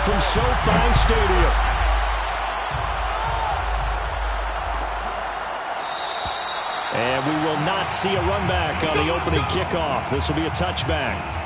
from SoFi Stadium. And we will not see a run back on the opening kickoff. This will be a touchback.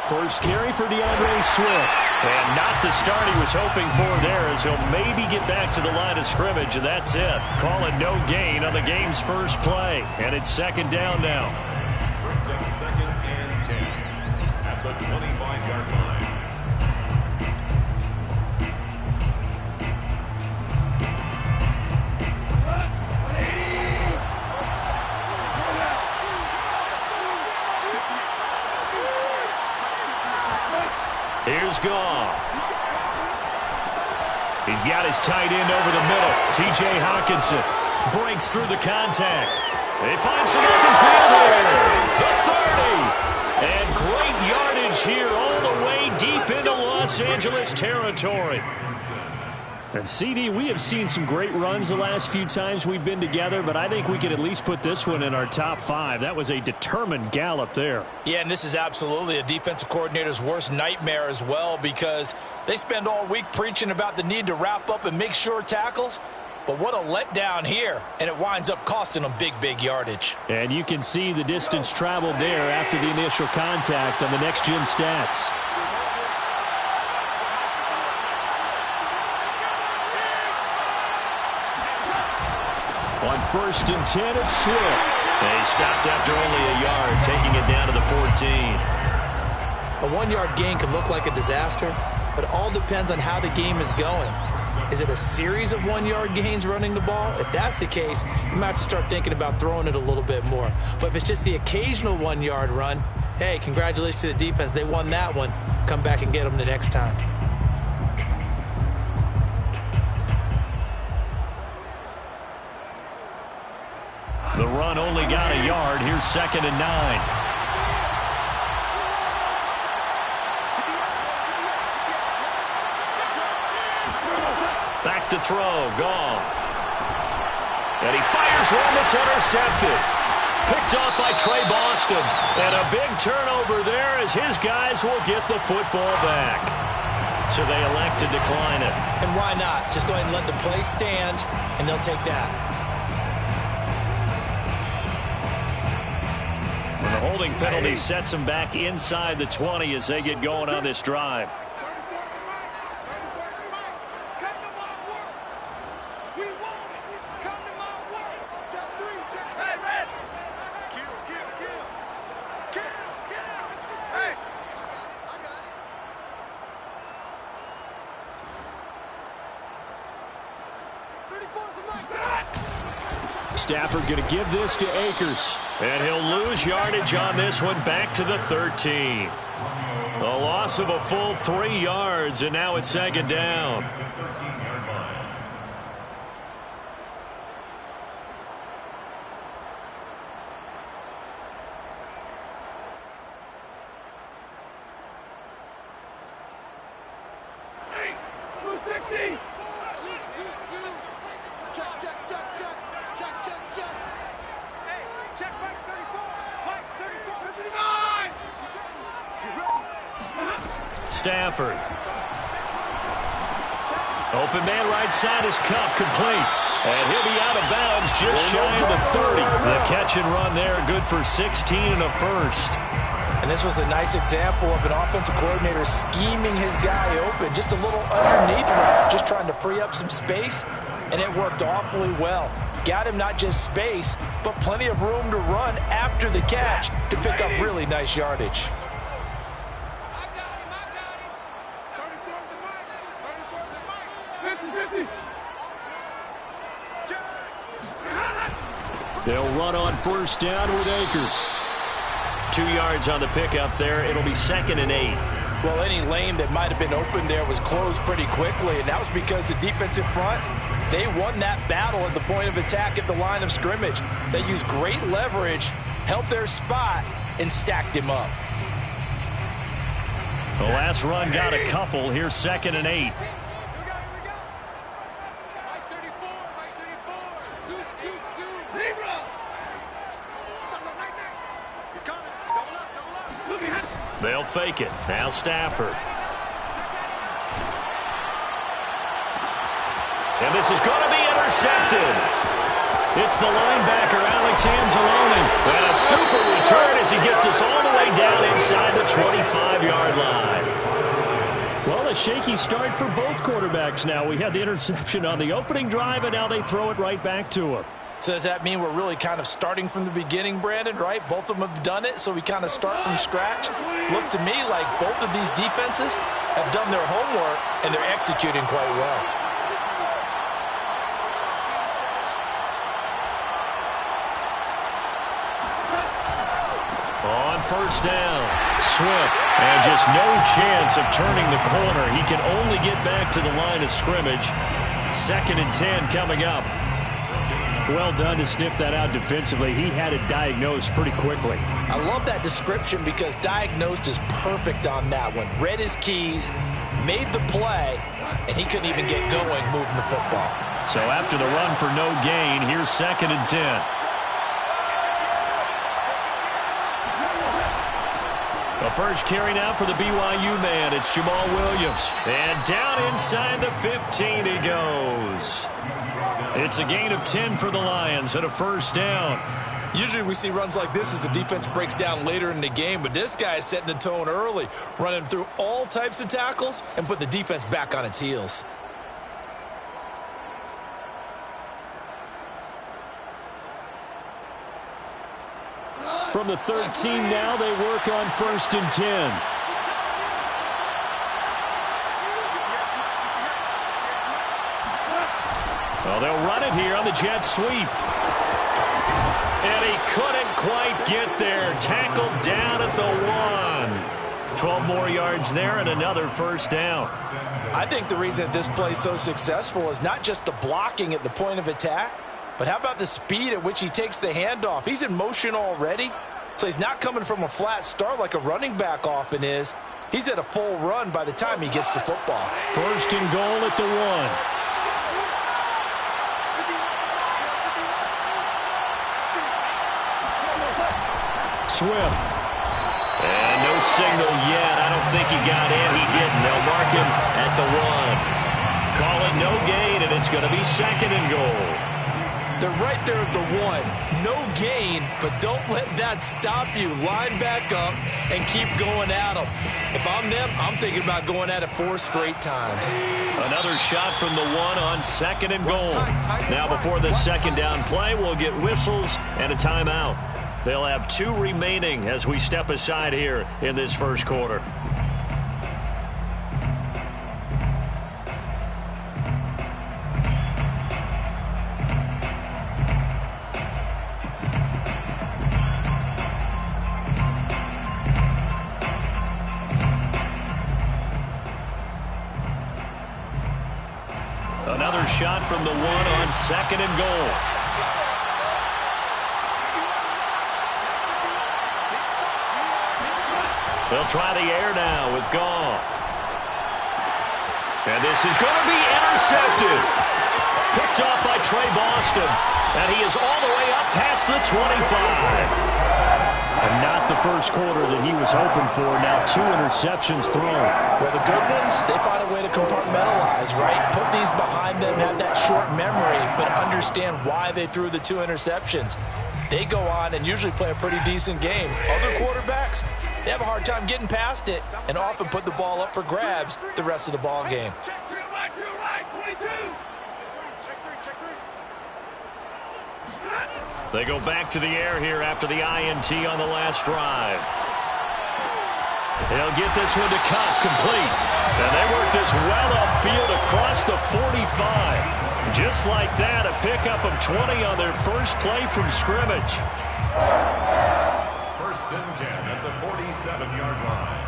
First carry for DeAndre Swift. And not the start he was hoping for there, as he'll maybe get back to the line of scrimmage, and that's it. Call it no gain on the game's first play. And it's second down now. Brings up 2nd and 10 at the 25-yard line. Here's Goff. He's got his tight end over the middle. T.J. Hockenson breaks through the contact. They find some open field here. The 30. And great yardage here all the way deep into Los Angeles territory. And CD, we have seen some great runs the last few times we've been together, but I think we could at least put this one in our top 5. That was a determined gallop there. Yeah, and this is absolutely a defensive coordinator's worst nightmare as well, because they spend all week preaching about the need to wrap up and make sure tackles. But what a letdown here, and it winds up costing them big, big yardage. And you can see the distance traveled there after the initial contact on the next-gen stats. On 1st and 10, it's Swift. They stopped after only a yard, taking it down to the 14. A 1-yard gain can look like a disaster, but it all depends on how the game is going. Is it a series of 1-yard gains running the ball? If that's the case, you might have to start thinking about throwing it a little bit more. But if it's just the occasional 1-yard run, hey, congratulations to the defense. They won that one. Come back and get them the next time. The run only got a yard. Here's 2nd and 9. Back to throw. Goff. And he fires one that's intercepted. Picked off by Trey Boston. And a big turnover there as his guys will get the football back. So they elect to decline it. And why not? Just go ahead and let the play stand, and they'll take that. And the holding penalty sets them back inside the 20 as they get going on this drive. Stafford going to give this to Akers. And he'll lose yardage on this one, back to the 13. A loss of a full 3 yards, and now it's 2nd down. Stafford. Open man right side is Cup, complete. And he'll be out of bounds just shy of the 30. The catch and run there, good for 16 and a first. And this was a nice example of an offensive coordinator scheming his guy open, just a little underneath route, just trying to free up some space, and it worked awfully well. Got him not just space, but plenty of room to run after the catch to pick up really nice yardage. They'll run on first down with Akers. 2 yards on the pickup there. It'll be 2nd and 8. Well, any lane that might have been open there was closed pretty quickly, and that was because the defensive front, they won that battle at the point of attack at the line of scrimmage. They used great leverage, helped their spot, and stacked him up. The last run got a couple. Here's 2nd and 8. They'll fake it. Now Stafford. And this is going to be intercepted. It's the linebacker, Alex Anzalone. And a super return as he gets us all the way down inside the 25-yard line. Well, a shaky start for both quarterbacks now. We had the interception on the opening drive, and now they throw it right back to him. So does that mean we're really kind of starting from the beginning, Brandon, right? Both of them have done it, so we kind of start from scratch. Looks to me like both of these defenses have done their homework, and they're executing quite well. On first down, Swift, and just no chance of turning the corner. He can only get back to the line of scrimmage. 2nd and 10 coming up. Well done to sniff that out defensively. He had it diagnosed pretty quickly. I love that description because diagnosed is perfect on that one. Read his keys, made the play, and he couldn't even get going moving the football. So after the run for no gain, here's 2nd and 10. The first carry now for the BYU man. It's Jamal Williams. And down inside the 15 he goes. It's a gain of 10 for the Lions and a first down. Usually we see runs like this as the defense breaks down later in the game, but this guy is setting the tone early, running through all types of tackles and put the defense back on its heels. From the 13 now, they work on 1st and 10. Well, they'll run it here on the jet sweep. And he couldn't quite get there. Tackled down at the 1. 12 more yards there and another first down. I think the reason that this play is so successful is not just the blocking at the point of attack, but how about the speed at which he takes the handoff? He's in motion already, so he's not coming from a flat start like a running back often is. He's at a full run by the time he gets the football. 1st and goal at the 1. Swift. And no signal yet. I don't think he got in. He didn't. They'll mark him at the 1. Call it no gain, and it's going to be 2nd and goal. They're right there at the 1. No gain, but don't let that stop you. Line back up and keep going at them. If I'm them, I'm thinking about going at it 4 straight times. Another shot from the 1 on 2nd and goal. Now before the 2nd down play, we'll get whistles and a timeout. They'll have 2 remaining as we step aside here in this first quarter. Another shot from the 1 on 2nd and goal. They'll try the air now with Goff. And this is going to be intercepted. Picked off by Trey Boston. And he is all the way up past the 25. And not the first quarter that he was hoping for. Now 2 interceptions thrown. Well, the good ones, they find a way to compartmentalize, right? Put these behind them, have that short memory, but understand why they threw the 2 interceptions. They go on and usually play a pretty decent game. Other quarterbacks, they have a hard time getting past it and often put the ball up for grabs the rest of the ball game. They go back to the air here after the INT on the last drive. He'll get this one to Cup, complete. And they work this well upfield across the 45. Just like that, a pickup of 20 on their first play from scrimmage. First and 10 at the 47-yard line.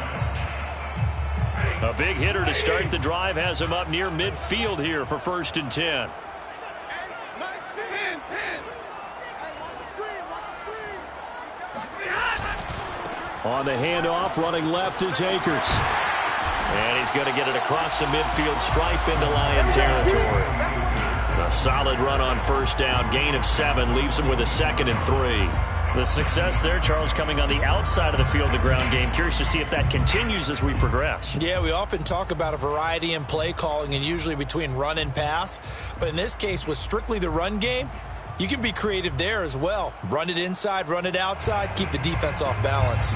A big hitter to start the drive has him up near midfield here for first and 10. On the handoff, running left is Akers. And he's going to get it across the midfield stripe into Lion territory. A solid run on first down. Gain of 7 leaves him with a 2nd and 3. The success there, Charles, coming on the outside of the field, the ground game. Curious to see if that continues as we progress. Yeah, we often talk about a variety in play calling and usually between run and pass. But in this case, with strictly the run game, you can be creative there as well. Run it inside, run it outside, keep the defense off balance.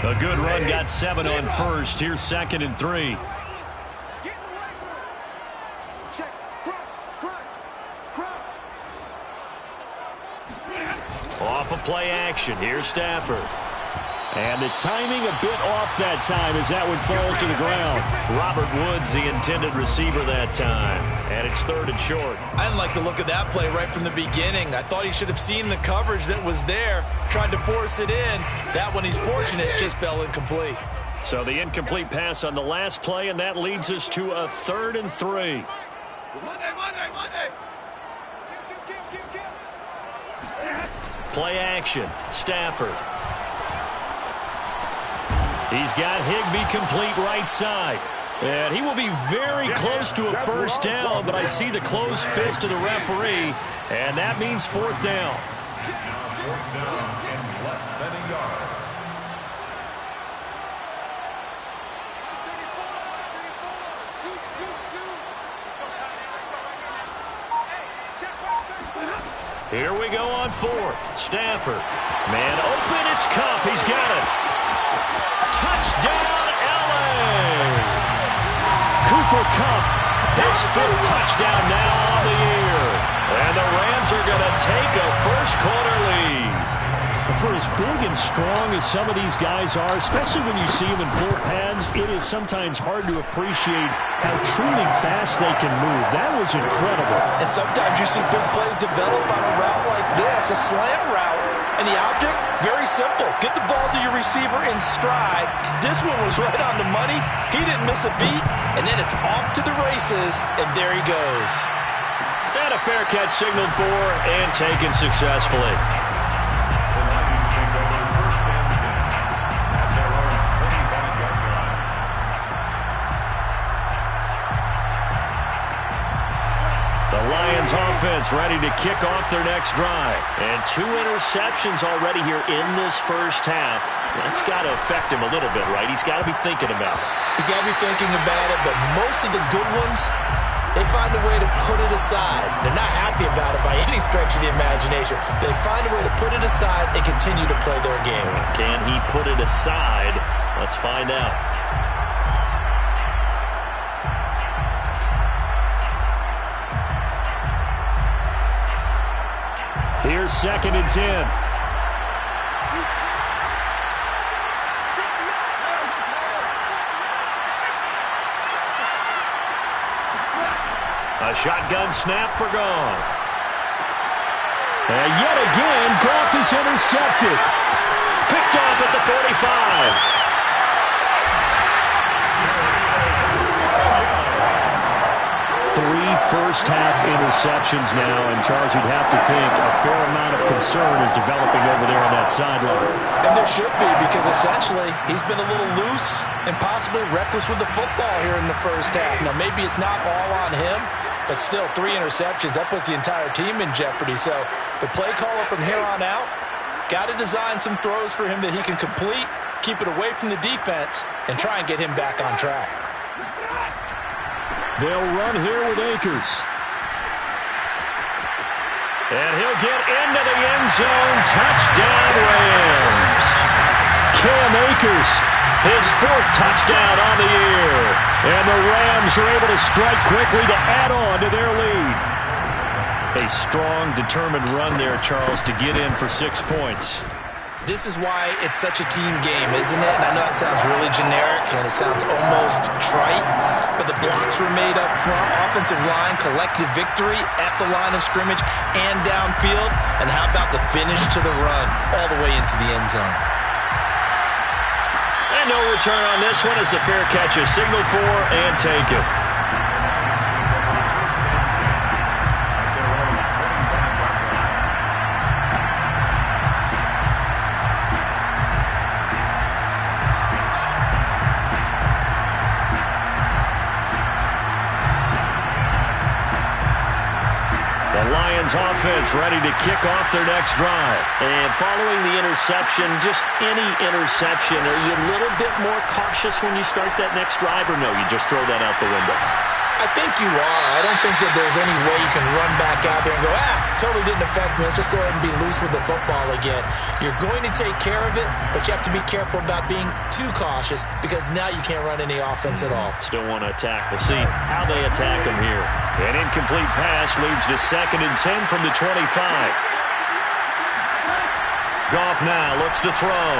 A good run, got 7 on first. Here's 2nd and 3. Off of play action. Here's Stafford. And the timing a bit off that time as that one falls to the ground. Robert Woods, the intended receiver that time. And it's 3rd and short. I didn't like the look of that play right from the beginning. I thought he should have seen the coverage that was there, tried to force it in. That one, he's fortunate, just fell incomplete. So the incomplete pass on the last play, and that leads us to a 3rd and 3. Play action. Stafford. He's got Higbee complete right side. And he will be very close to a first down, but I see the closed fist of the referee, and that means 4th down. Now 4th down and less than a yard. Here we go on 4th. Stafford. Man open, it's Cup. He's got it. Touchdown, L.A. Cooper Kupp, his 5th touchdown now on the year. And the Rams are going to take a first-quarter lead. For as big and strong as some of these guys are, especially when you see them in full pads, it is sometimes hard to appreciate how truly fast they can move. That was incredible. And sometimes you see big plays develop on a route like this, a slant route. And the object, very simple. Get the ball to your receiver in stride. This one was right on the money. He didn't miss a beat. And then it's off to the races, and there he goes. And a fair catch signaled for and taken successfully. Offense ready to kick off their next drive. And 2 interceptions already here in this first half. That's got to affect him a little bit, right? He's got to be thinking about it. He's got to be thinking about it, but most of the good ones, they find a way to put it aside. They're not happy about it by any stretch of the imagination. They find a way to put it aside and continue to play their game. Can he put it aside? Let's find out. Here's 2nd and 10. A shotgun snap for Goff. And yet again, Goff is intercepted. Picked off at the 45. Three first-half interceptions now, and Charles, you'd have to think a fair amount of concern is developing over there on that sideline. And there should be, because essentially he's been a little loose and possibly reckless with the football here in the first half. Now, maybe it's not all on him, but still 3 interceptions. That puts the entire team in jeopardy. So the play caller from here on out got to design some throws for him that he can complete, keep it away from the defense, and try and get him back on track. They'll run here with Akers. And he'll get into the end zone. Touchdown, Rams. Cam Akers, his 4th touchdown on the year. And the Rams are able to strike quickly to add on to their lead. A strong, determined run there, Charles, to get in for 6 points. This is why it's such a team game, isn't it? And I know it sounds really generic and it sounds almost trite, but the blocks were made up front, offensive line, collective victory at the line of scrimmage and downfield. And how about the finish to the run all the way into the end zone? And no return on this one as the fair catch is signaled for and taken. Offense ready to kick off their next drive. And following the interception, just any interception, are you a little bit more cautious when you start that next drive, or no, you just throw that out the window? I think you are. I don't think that there's any way you can run back out there and go, totally didn't affect me. Let's just go ahead and be loose with the football again. You're going to take care of it, but you have to be careful about being too cautious because now you can't run any offense at all. Still want to attack. We'll see how they attack them here. An incomplete pass leads to 2nd and 10 from the 25. Goff now looks to throw.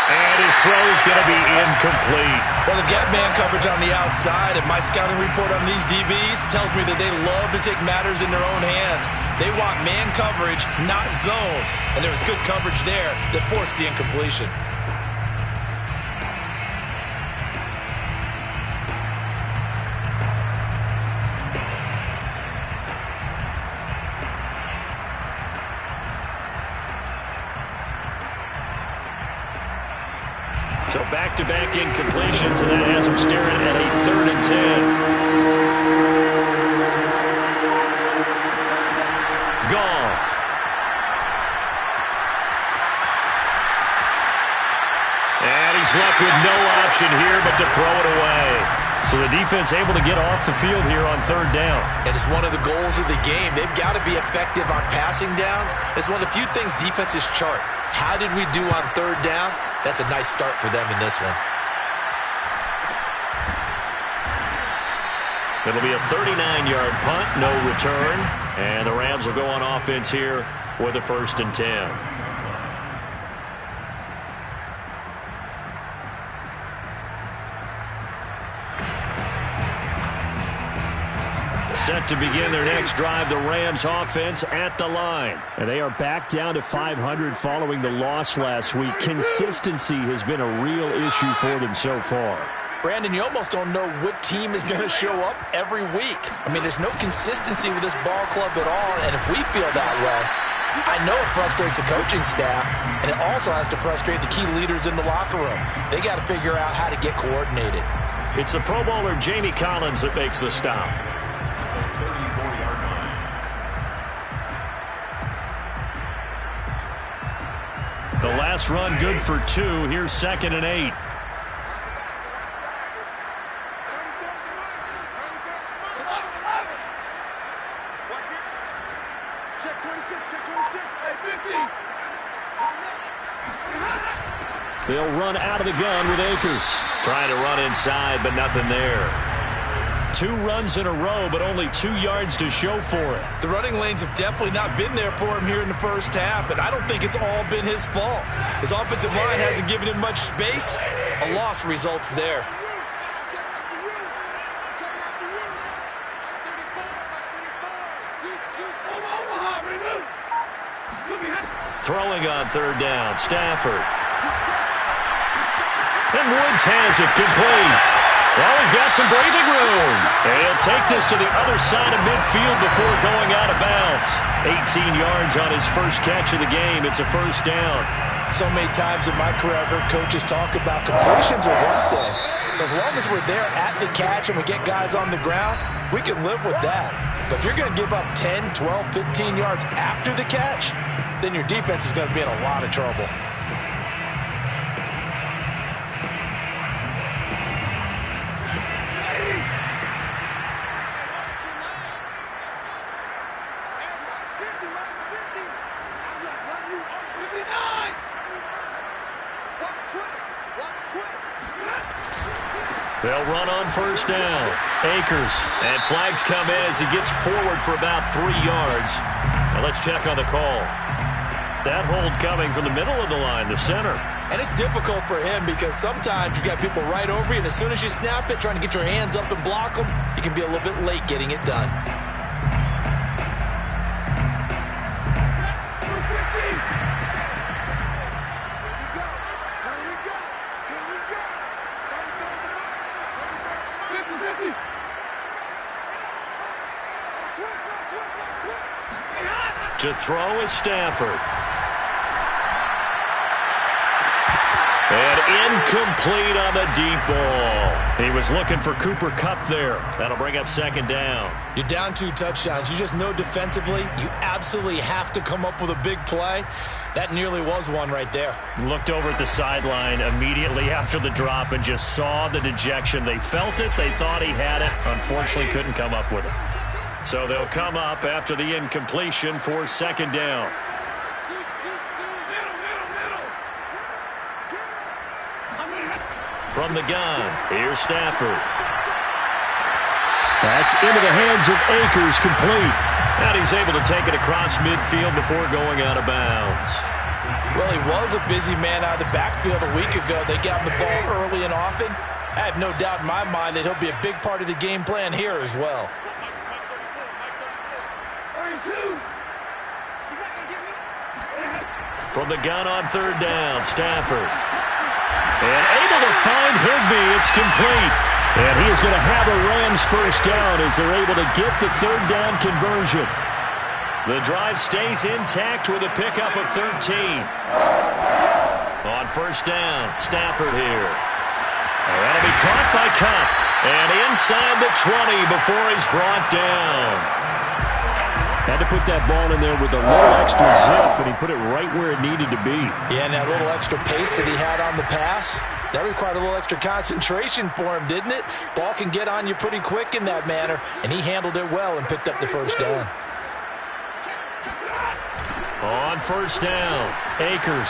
And his throw is going to be incomplete. Well, they've got man coverage on the outside, and my scouting report on these DBs tells me that they love to take matters in their own hands. They want man coverage, not zone. And there was good coverage there that forced the incompletion. So back-to-back incompletions, and that has them staring at a 3rd and 10. Goff. And he's left with no option here but to throw it away. So the defense able to get off the field here on 3rd down. And it's one of the goals of the game. They've got to be effective on passing downs. It's one of the few things defenses chart. How did we do on 3rd down? That's a nice start for them in this one. It'll be a 39-yard punt, no return. And the Rams will go on offense here with a 1st and 10. Set to begin their next drive, the Rams offense at the line. And they are back down to 500 following the loss last week. Consistency has been a real issue for them so far. Brandon, you almost don't know what team is going to show up every week. I mean, there's no consistency with this ball club at all, and if we feel that way, I know it frustrates the coaching staff, and it also has to frustrate the key leaders in the locker room. They got to figure out how to get coordinated. It's the Pro Bowler Jamie Collins that makes the stop. The last run good for 2. Here's 2nd and 8. Check 26, check 26. Hey, 50. They'll run out of the gun with Akers. Trying to run inside, but nothing there. 2 runs in a row, but only 2 yards to show for it. The running lanes have definitely not been there for him here in the first half, and I don't think it's all been his fault. His offensive line hasn't given him much space. A loss results there. Throwing on 3rd down, Stafford. And Woods has it complete. Well, he's got some breathing room. And he'll take this to the other side of midfield before going out of bounds. 18 yards on his first catch of the game. It's a 1st down. So many times in my career, I've heard coaches talk about completions are one thing. As long as we're there at the catch and we get guys on the ground, we can live with that. But if you're going to give up 10, 12, 15 yards after the catch, then your defense is going to be in a lot of trouble. They'll run on first down. Akers. And flags come in as he gets forward for about 3 yards. Now let's check on the call. That hold coming from the middle of the line, the center. And it's difficult for him because sometimes you've got people right over you, and as soon as you snap it, trying to get your hands up and block them, you can be a little bit late getting it done. To throw is Stafford. And incomplete on the deep ball. He was looking for Cooper Kupp there. That'll bring up second down. You're down 2 touchdowns. You just know defensively you absolutely have to come up with a big play. That nearly was one right there. Looked over at the sideline immediately after the drop and just saw the dejection. They felt it. They thought he had it. Unfortunately, couldn't come up with it. So they'll come up after the incompletion for second down. From the gun, here's Stafford. That's into the hands of Akers, complete. And he's able to take it across midfield before going out of bounds. Well, he was a busy man out of the backfield a week ago. They got him the ball early and often. I have no doubt in my mind that he'll be a big part of the game plan here as well. From the gun on third down, Stafford. And able to find Higbee. It's complete. And he is going to have a Rams first down as they're able to get the third down conversion. The drive stays intact with a pickup of 13. On first down, Stafford here. And that'll be caught by Kupp. And inside the 20 before he's brought down. Had to put that ball in there with a little extra zip, but he put it right where it needed to be. Yeah, and that little extra pace that he had on the pass, that required a little extra concentration for him, didn't it? Ball can get on you pretty quick in that manner, and he handled it well and picked up the first down. On first down, Akers.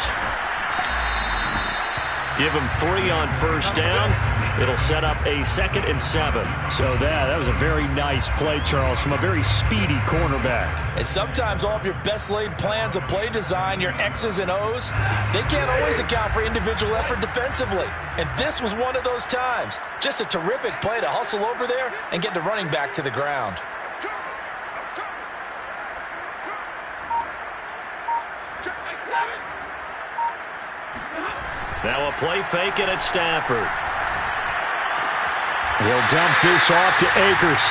Give him 3 on first down. It'll set up a 2nd and 7. So that was a very nice play, Charles, from a very speedy cornerback. And sometimes all of your best laid plans of play design, your X's and O's, they can't always account for individual effort defensively. And this was one of those times. Just a terrific play to hustle over there and get the running back to the ground. Now a play fake and it's Stafford. He'll dump this off to Akers.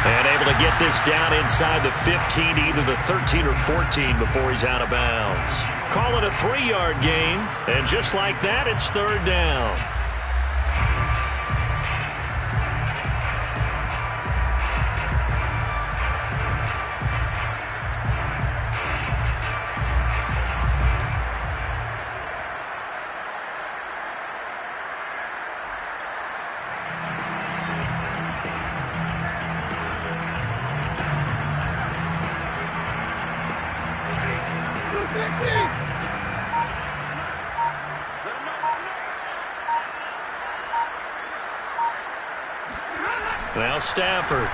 And able to get this down inside the 15, either the 13 or 14 before he's out of bounds. Call it a 3-yard gain. And just like that, it's third down. Now Stafford.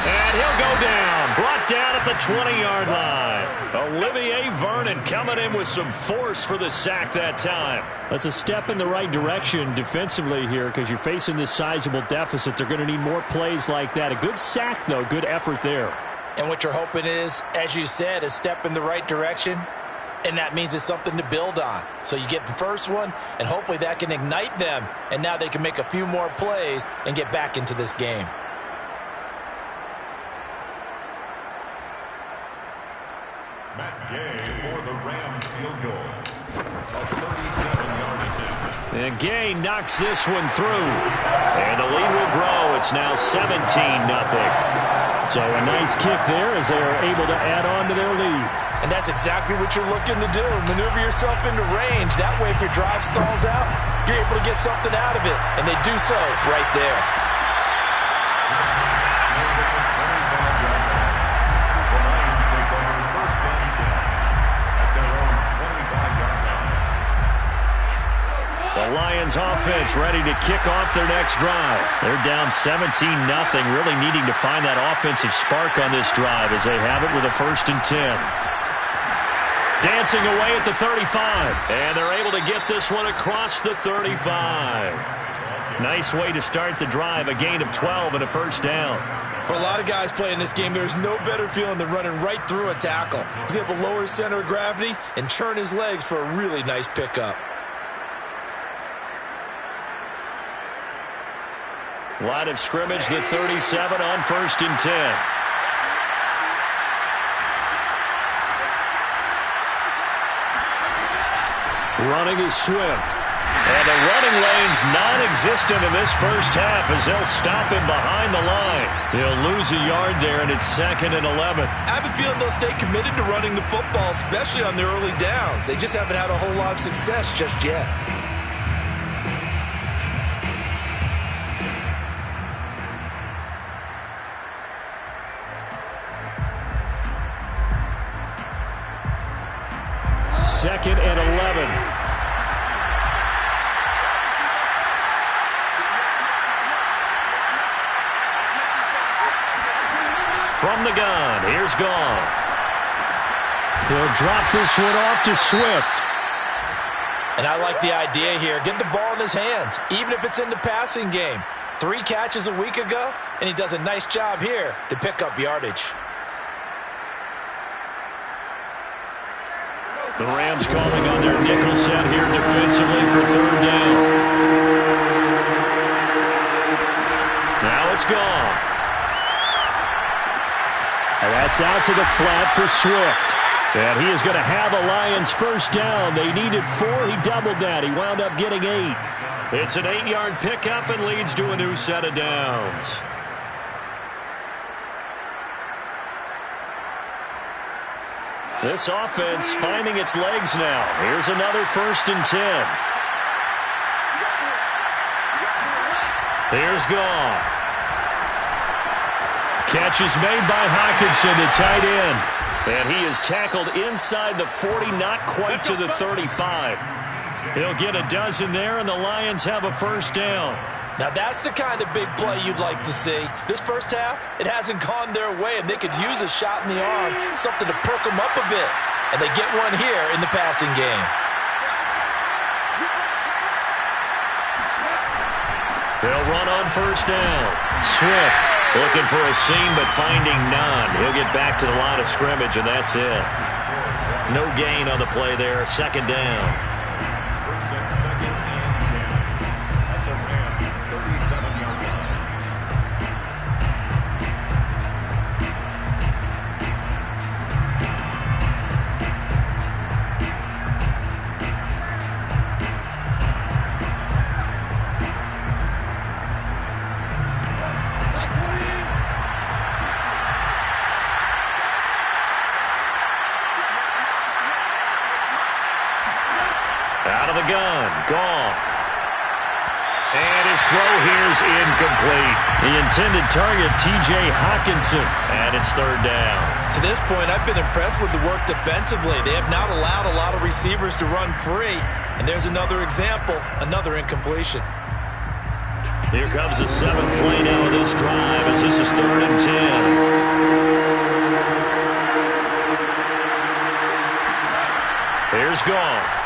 And he'll go down. Brought down at the 20-yard line. Olivier Vernon coming in with some force for the sack that time. That's a step in the right direction defensively here because you're facing this sizable deficit. They're going to need more plays like that. A good sack, though. Good effort there. And what you're hoping is, as you said, a step in the right direction. And that means it's something to build on. So you get the first one, and hopefully that can ignite them. And now they can make a few more plays and get back into this game. Matt Gay for the Rams field goal. A 37-yard attempt. And Gay knocks this one through. And the lead will grow. It's now 17-0. So a nice kick there as they are able to add on to their lead. And that's exactly what you're looking to do. Maneuver yourself into range. That way, if your drive stalls out, you're able to get something out of it. And they do so right there. The Lions take over first and 10 at their own 25-yard line. The Lions offense ready to kick off their next drive. They're down 17-0, really needing to find that offensive spark on this drive as they have it with a 1st and 10. Dancing away at the 35, and they're able to get this one across the 35. Nice way to start the drive, a gain of 12 and a 1st down. For a lot of guys playing this game, there's no better feeling than running right through a tackle. He's able to lower his center of gravity and churn his legs for a really nice pickup. Line of scrimmage, the 37 on 1st and 10. Running is Swift. And the running lane's non-existent in this first half as they'll stop him behind the line. He'll lose a yard there, and it's 2nd and 11. I have a feeling they'll stay committed to running the football, especially on their early downs. They just haven't had a whole lot of success just yet. Second and 11. From the gun, here's Goff. He'll drop this one off to Swift. And I like the idea here. Get the ball in his hands, even if it's in the passing game. 3 catches a week ago, and he does a nice job here to pick up yardage. The Rams calling on their nickel set here defensively for 3rd down. Now it's Goff. And that's out to the flat for Swift. And he is going to have a Lions 1st down. They needed 4. He doubled that. He wound up getting 8. It's an 8-yard pickup and leads to a new set of downs. This offense finding its legs now. Here's another 1st and 10. Here's Goff. Catch is made by Hockenson, the tight end. And he is tackled inside the 40, not quite to the 35. He'll get a dozen there, and the Lions have a 1st down. Now that's the kind of big play you'd like to see. This first half, it hasn't gone their way, and they could use a shot in the arm, something to perk them up a bit. And they get one here in the passing game. They'll run on 1st down. Swift looking for a seam, but finding none. He'll get back to the line of scrimmage, and that's it. No gain on the play there. 2nd down. Out of the gun, Goff. And his throw here is incomplete. The intended target, T.J. Hockenson, and it's 3rd down. To this point, I've been impressed with the work defensively. They have not allowed a lot of receivers to run free. And there's another example, another incompletion. Here comes the 7th play now of this drive as this is 3rd and 10. Here's Goff.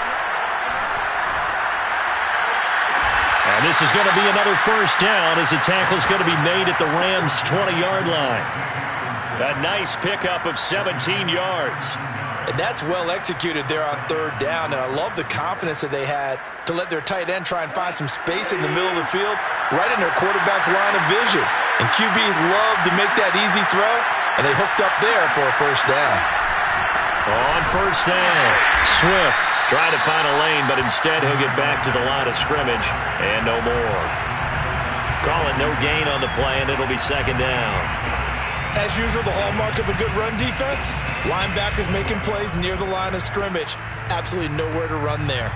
And this is going to be another 1st down as the tackle is going to be made at the Rams' 20-yard line. A nice pickup of 17 yards. And that's well executed there on 3rd down. And I love the confidence that they had to let their tight end try and find some space in the middle of the field, right in their quarterback's line of vision. And QBs love to make that easy throw, and they hooked up there for a 1st down. On 1st down, Swift trying to find a lane, but instead he'll get back to the line of scrimmage and no more. Call it no gain on the play, and it'll be 2nd down. As usual, the hallmark of a good run defense, linebackers making plays near the line of scrimmage. Absolutely nowhere to run there.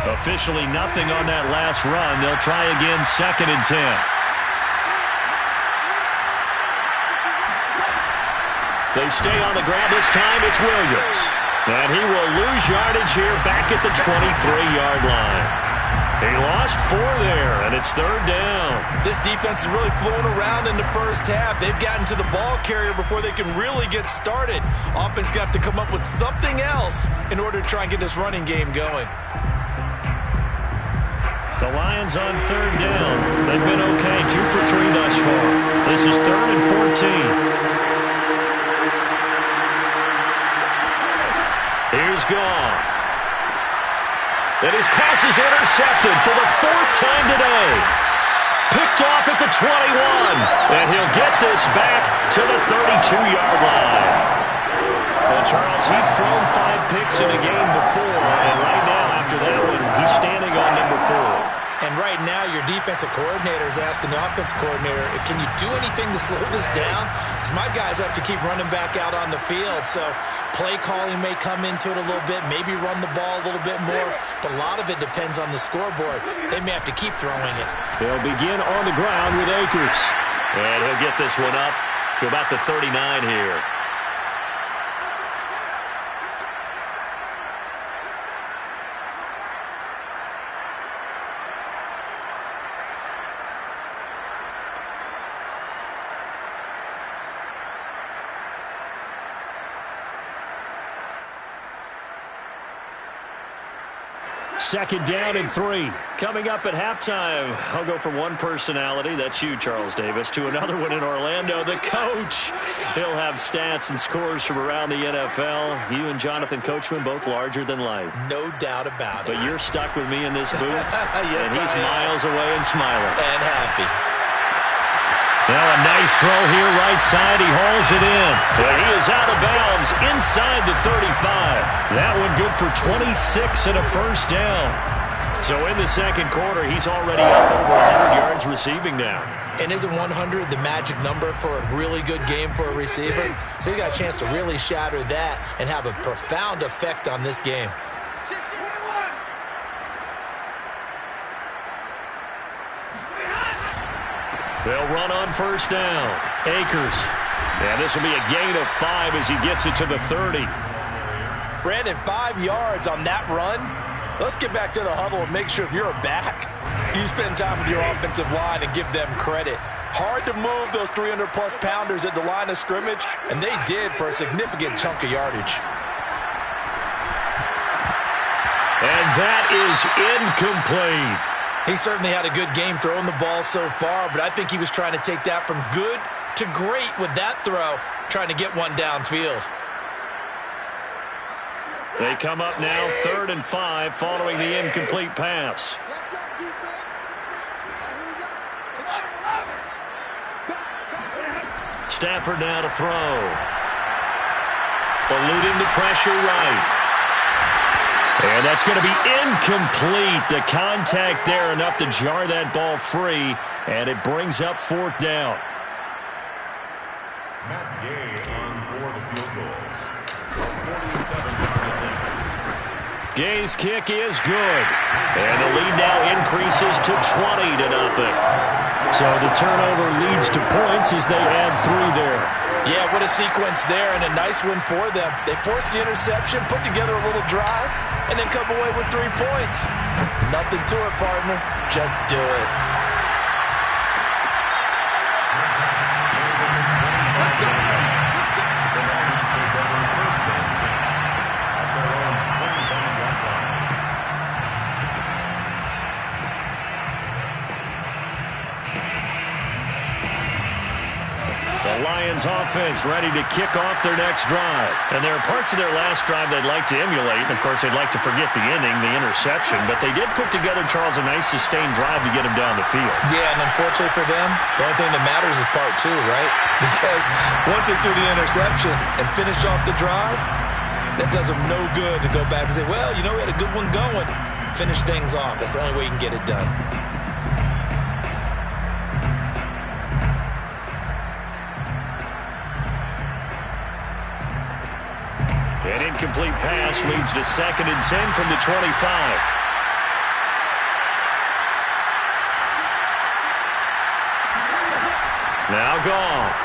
Officially nothing on that last run. They'll try again, 2nd and 10. They stay on the ground. This time it's Williams. And he will lose yardage here back at the 23-yard line. He lost 4 there, and it's 3rd down. This defense is really flown around in the first half. They've gotten to the ball carrier before they can really get started. Offense got to come up with something else in order to try and get this running game going. The Lions on 3rd down. They've been okay, 2 for 3 thus far. This is 3rd and 14. Here's Goff. And his pass is intercepted for the 4th time today. Picked off at the 21. And he'll get this back to the 32-yard line. Well, Charles, he's thrown 5 picks in a game before. And right now, after that one, he's standing on number 4. And right now, your defensive coordinator is asking the offensive coordinator, can you do anything to slow this down? Because my guys have to keep running back out on the field. So play calling may come into it a little bit, maybe run the ball a little bit more. But a lot of it depends on the scoreboard. They may have to keep throwing it. They'll begin on the ground with Akers. And he'll get this one up to about the 39 here. Second down and 3. Coming up at halftime, I'll go from one personality, that's you, Charles Davis, to another one in Orlando, the coach. He'll have stats and scores from around the NFL. You and Jonathan Coachman, both larger than life. No doubt about it. But you're stuck with me in this booth, yes, and he's miles away and smiling. And happy. Now a nice throw here right side. He hauls it in. But he is out of bounds inside the 35. That one good for 26 and a first down. So in the second quarter, he's already up over 100 yards receiving now. And isn't 100 the magic number for a really good game for a receiver? So he got a chance to really shatter that and have a profound effect on this game. They'll run on first down. Akers. And this will be a gain of 5 as he gets it to the 30. Brandon, 5 yards on that run. Let's get back to the huddle and make sure if you're a back, you spend time with your offensive line and give them credit. Hard to move those 300-plus pounders at the line of scrimmage, and they did for a significant chunk of yardage. And that is incomplete. He certainly had a good game throwing the ball so far, but I think he was trying to take that from good to great with that throw, trying to get one downfield. They come up now 3rd and 5 following the incomplete pass. Stafford now to throw. Eluding the pressure right. And that's going to be incomplete. The contact there enough to jar that ball free, and it brings up 4th down. Matt Gay on for the field goal. 47-0. Gay's kick is good. And the lead now increases to 20-0. So the turnover leads to points as they add 3 there. Yeah, what a sequence there, and a nice one for them. They forced the interception, put together a little drive, and then come away with 3 points. Nothing to it, partner. Just do it. The Lions offense ready to kick off their next drive. And there are parts of their last drive they'd like to emulate. And, of course, they'd like to forget the inning, the interception. But they did put together, Charles, a nice sustained drive to get him down the field. Yeah, and unfortunately for them, the only thing that matters is part 2, right? Because once they threw the interception and finished off the drive, that does them no good to go back and say, well, you know, we had a good one going. Finish things off. That's the only way you can get it done. An incomplete pass leads to 2nd and 10 from the 25. Now Goff.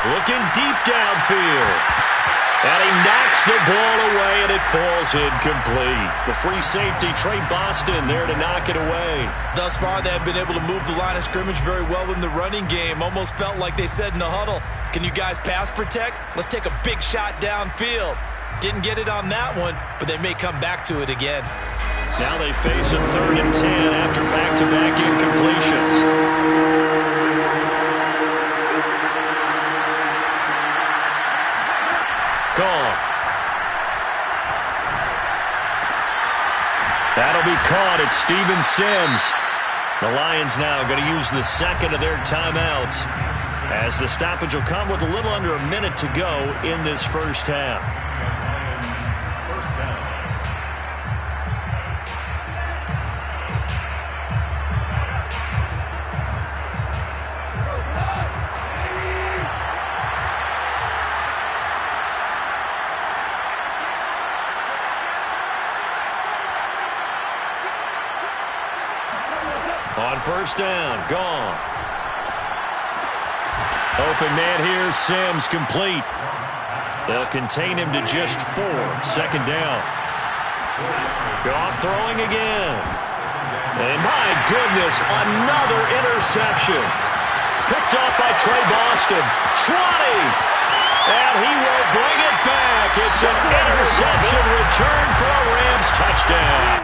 looking deep downfield. And he knocks the ball away, and it falls incomplete. The free safety, Trey Boston, there to knock it away. Thus far, they have been able to move the line of scrimmage very well in the running game. Almost felt like they said in the huddle, can you guys pass protect? Let's take a big shot downfield. Didn't get it on that one, but they may come back to it again. Now they face a 3rd and 10 after back-to-back incompletions. Gone. That'll be caught. It's Steven Sims. The Lions now going to use the second of their timeouts, as the stoppage will come with a little under a minute to go in this first half. First down. On first down, gone. Open man here, Sims complete. They'll contain him to just 4. Second down. Goff throwing again. And my goodness, another interception. Picked off by Trey Boston. 20. And he will bring it back. It's an interception return for a Rams touchdown.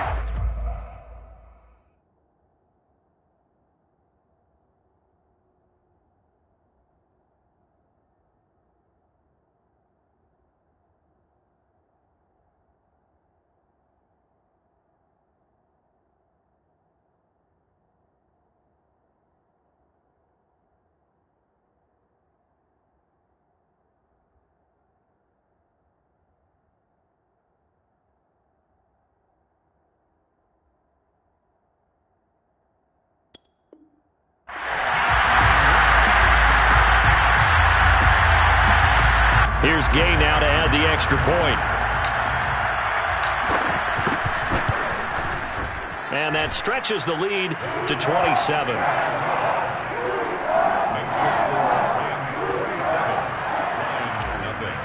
Here's Gay now to add the extra point. And that stretches the lead to 27. Makes the score Rams 27, Lions nothing.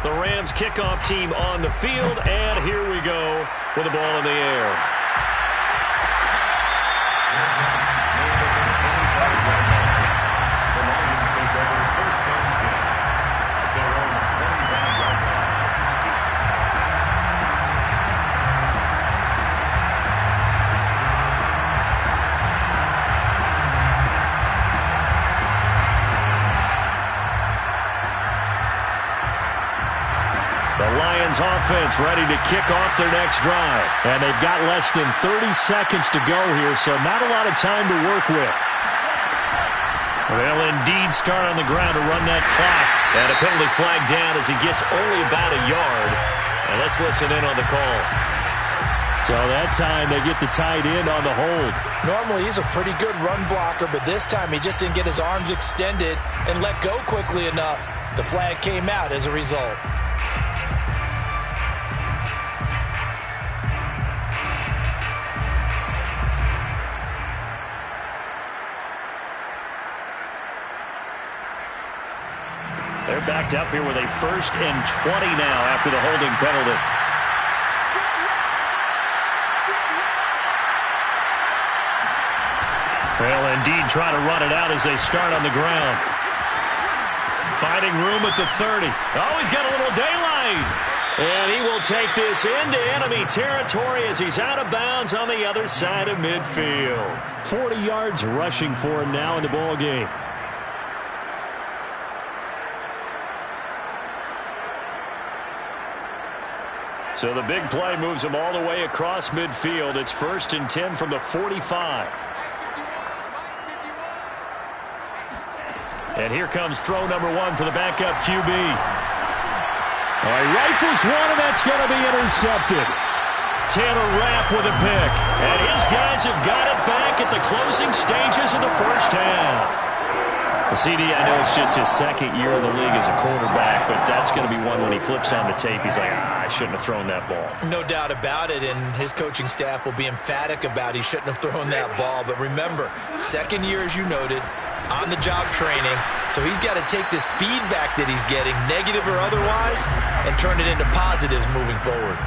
The Rams kickoff team on the field, and here we go with the ball in the air. Offense ready to kick off their next drive. And they've got less than 30 seconds to go here, so not a lot of time to work with. They'll indeed start on the ground to run that clock. And a penalty flag down as he gets only about a yard. And let's listen in on the call. So that time they get the tight end on the hold. Normally he's a pretty good run blocker, but this time he just didn't get his arms extended and let go quickly enough. The flag came out as a result. They're backed up here with a 1st and 20 now after the holding penalty. Well, indeed, trying to run it out as they start on the ground. Finding room at the 30. Oh, he's got a little daylight. And he will take this into enemy territory as he's out of bounds on the other side of midfield. 40 yards rushing for him now in the ball game. So the big play moves him all the way across midfield. It's 1st and 10 from the 45. And here comes throw number 1 for the backup QB. All right, rifles one, and that's going to be intercepted. Taylor Rapp with a pick. And his guys have got it back at the closing stages of the first half. CD, I know it's just his second year in the league as a quarterback, but that's going to be one when he flips on the tape. He's like, I shouldn't have thrown that ball. No doubt about it, and his coaching staff will be emphatic about he shouldn't have thrown that ball. But remember, second year, as you noted, on-the-job training, so he's got to take this feedback that he's getting, negative or otherwise, and turn it into positives moving forward.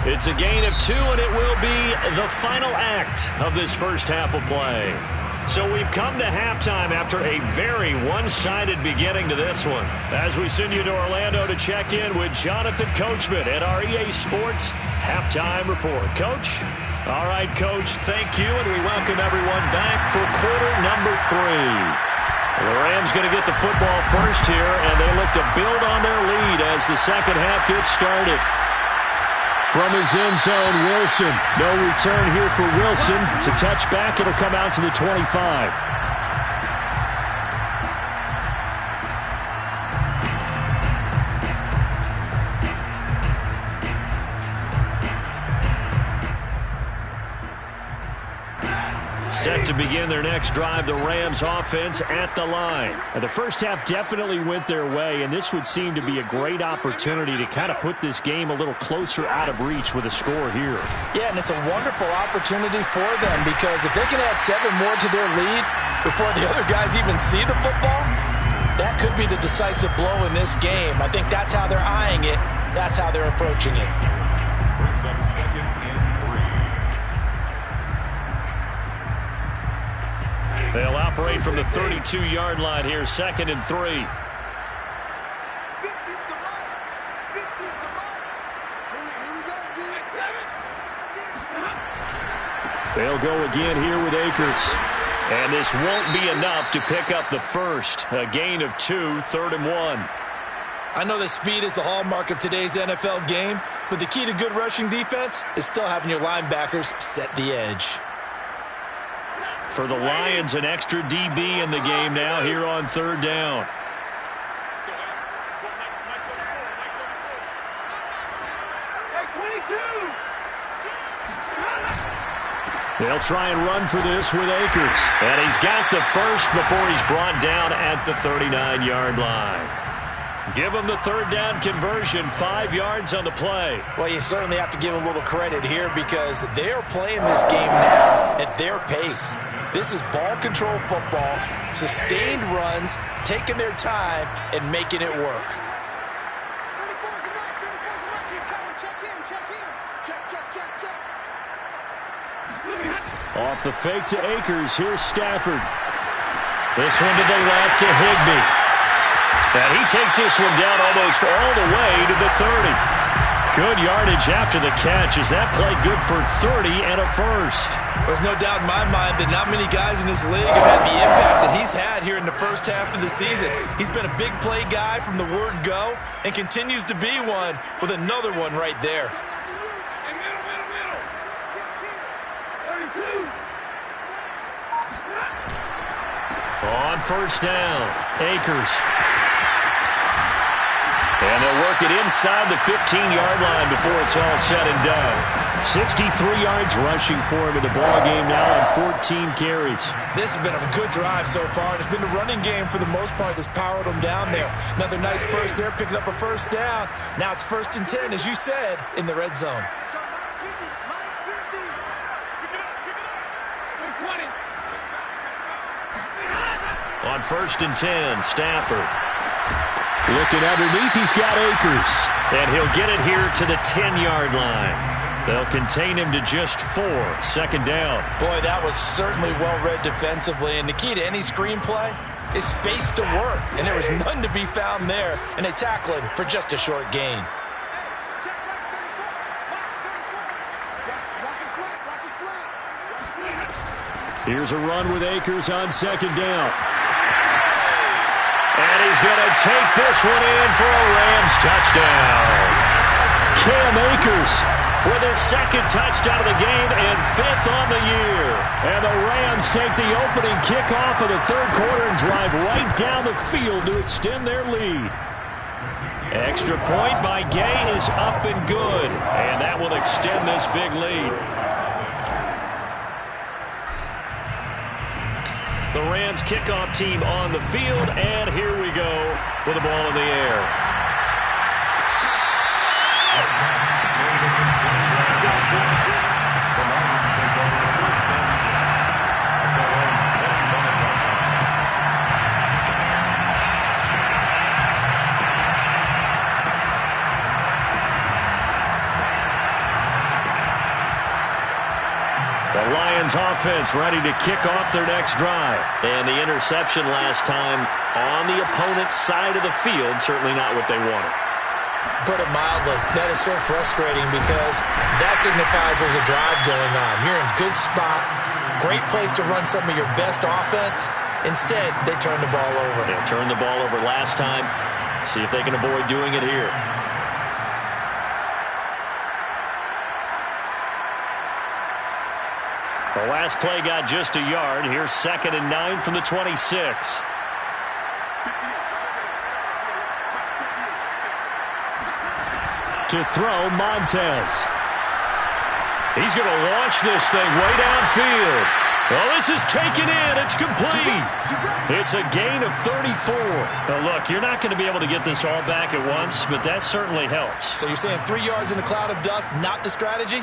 It's a gain of 2, and it will be the final act of this first half of play. So we've come to halftime after a very one-sided beginning to this one. As we send you to Orlando to check in with Jonathan Coachman at our EA Sports Halftime Report. Coach? All right, Coach, thank you, and we welcome everyone back for quarter number 3. The Rams going to get the football first here, and they look to build on their lead as the second half gets started. From his end zone, Wilson. No return here for Wilson. It's a touchback. It'll come out to the 25. Set to begin their next drive, the Rams offense at the line. And the first half definitely went their way, and this would seem to be a great opportunity to kind of put this game a little closer out of reach with a score here. Yeah, and it's a wonderful opportunity for them because if they can add 7 more to their lead before the other guys even see the football, that could be the decisive blow in this game. I think that's how they're eyeing it. That's how they're approaching it. Brings up second and 3. They'll operate from the 32-yard line here, second and 3. 50's the mark. 50's the mark. Here we go, dude. They'll go again here with Akers. And this won't be enough to pick up the first. A gain of 2, 3rd and 1. I know that speed is the hallmark of today's NFL game, but the key to good rushing defense is still having your linebackers set the edge. For the Lions, an extra DB in the game now here on 3rd down. They'll try and run for this with Akers. And he's got the first before he's brought down at the 39-yard line. Give him the 3rd down conversion, 5 yards on the play. Well, you certainly have to give a little credit here because they are playing this game now at their pace. This is ball control football, sustained runs, taking their time, and making it work. 34's the mark. 34's the mark. He's coming. Check him. Check him. Check. Off the fake to Akers. Here's Stafford. This one to the left to Higbee. And he takes this one down almost all the way to the 30. Good yardage after the catch. Is that play good for 30 and a first? There's no doubt in my mind that not many guys in this league have had the impact that he's had here in the first half of the season. He's been a big play guy from the word go and continues to be one with another one right there. On first down, Akers. And they'll work it inside the 15-yard line before it's all said and done. 63 yards rushing for him in the ballgame now on 14 carries. This has been a good drive so far. It's been the running game for the most part that's powered them down there. Another nice burst there, picking up a first down. Now it's 1st and 10, as you said, in the red zone. Let's go, Mike 50. Mike 50. Pick it up. 20. On 1st and 10, Stafford. Looking underneath, he's got Akers. And he'll get it here to the 10-yard line. They'll contain him to just 4. 2nd down. Boy, that was certainly well-read defensively. And the key to any screenplay is space to work. And there was none to be found there. And they tackle him for just a short gain. Check right 34. Watch his flat. Watch his flat. Here's a run with Akers on 2nd down. And he's going to take this one in for a Rams touchdown. Cam Akers with his 2nd touchdown of the game and 5th on the year. And the Rams take the opening kickoff of the 3rd quarter and drive right down the field to extend their lead. Extra point by Gay is up and good. And that will extend this big lead. The Rams kickoff team on the field, and here we go with the ball in the air. The Lions offense ready to kick off their next drive. And the interception last time on the opponent's side of the field, certainly not what they wanted. Put it mildly, that is so frustrating because that signifies there's a drive going on. You're in a good spot, great place to run some of your best offense. Instead, they turn the ball over. They turned the ball over last time. See if they can avoid doing it here. The last play got just a yard. Here's 2nd and 9 from the 26. To throw, Montez. He's going to launch this thing way downfield. Well, this is taken in. It's complete. It's a gain of 34. Now, look, you're not going to be able to get this all back at once, but that certainly helps. So you're saying 3 yards in a cloud of dust, not the strategy?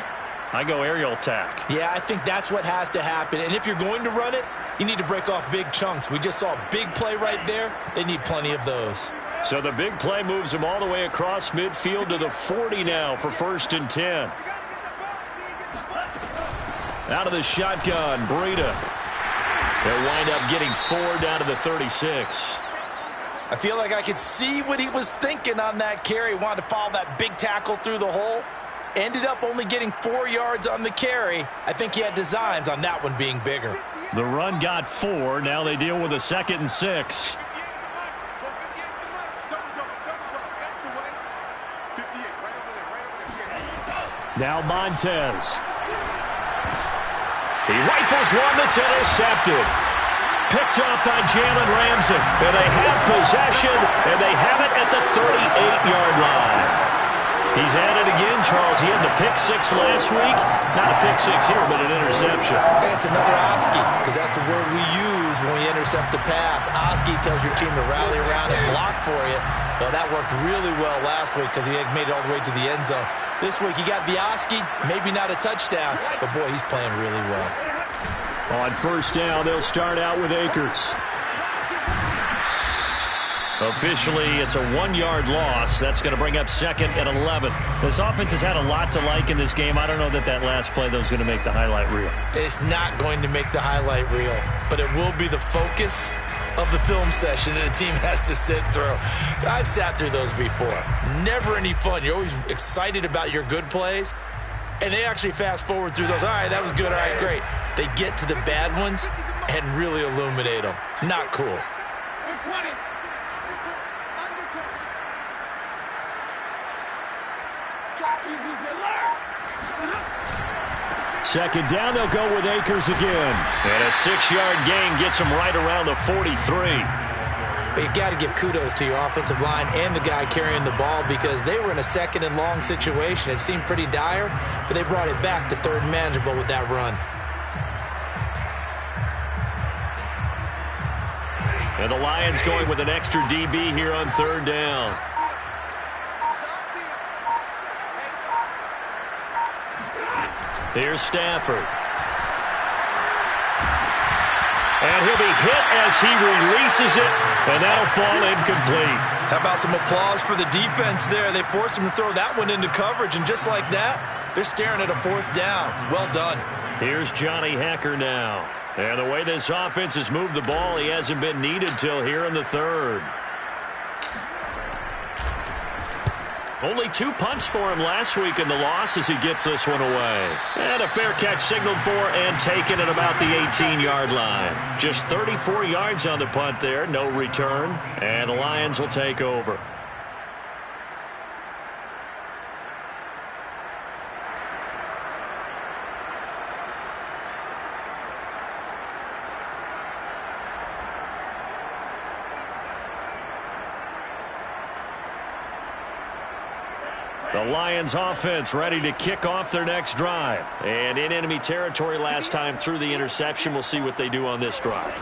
I go aerial attack. Yeah, I think that's what has to happen. And if you're going to run it, you need to break off big chunks. We just saw a big play right there. They need plenty of those. So the big play moves them all the way across midfield to the 40 now for 1st and 10. Out of the shotgun, Breida. They'll wind up getting 4 down to the 36. I feel like I could see what he was thinking on that carry. Wanted to follow that big tackle through the hole. Ended up only getting 4 yards on the carry. I think he had designs on that one being bigger. The run got 4. Now they deal with a 2nd and 6. Now Montez. He rifles one that's intercepted. Picked up by Jalen Ramsey. And they have possession, and they have it at the 38-yard line. He's at it again, Charles. He had the pick 6 last week. Not a pick 6 here, but an interception. Hey, it's another Oski, because that's the word we use when we intercept a pass. Oski tells your team to rally around and block for you. Well, that worked really well last week because he made it all the way to the end zone. This week he got the Oski, maybe not a touchdown, but boy, he's playing really well. On 1st down, they'll start out with Akers. Officially, it's a 1-yard loss. That's going to bring up 2nd and 11. This offense has had a lot to like in this game. I don't know that last play, though, is going to make the highlight reel. It's not going to make the highlight reel, but it will be the focus of the film session that the team has to sit through. I've sat through those before. Never any fun. You're always excited about your good plays, and they actually fast forward through those. All right, that was good. All right, great. They get to the bad ones and really illuminate them. Not cool. 2nd down, they'll go with Akers again. And a 6-yard gain gets them right around the 43. But you got to give kudos to your offensive line and the guy carrying the ball because they were in a 2nd and long situation. It seemed pretty dire, but they brought it back to 3rd and manageable with that run. And the Lions going with an extra DB here on 3rd down. Here's Stafford. And he'll be hit as he releases it, and that'll fall incomplete. How about some applause for the defense there? They forced him to throw that one into coverage, and just like that, they're staring at a 4th down. Well done. Here's Johnny Hacker now. And the way this offense has moved the ball, he hasn't been needed till here in the 3rd. Only 2 punts for him last week in the loss as he gets this one away. And a fair catch signaled for and taken at about the 18-yard line. Just 34 yards on the punt there, no return. And the Lions will take over. The Lions offense ready to kick off their next drive. And in enemy territory last time through the interception. We'll see what they do on this drive.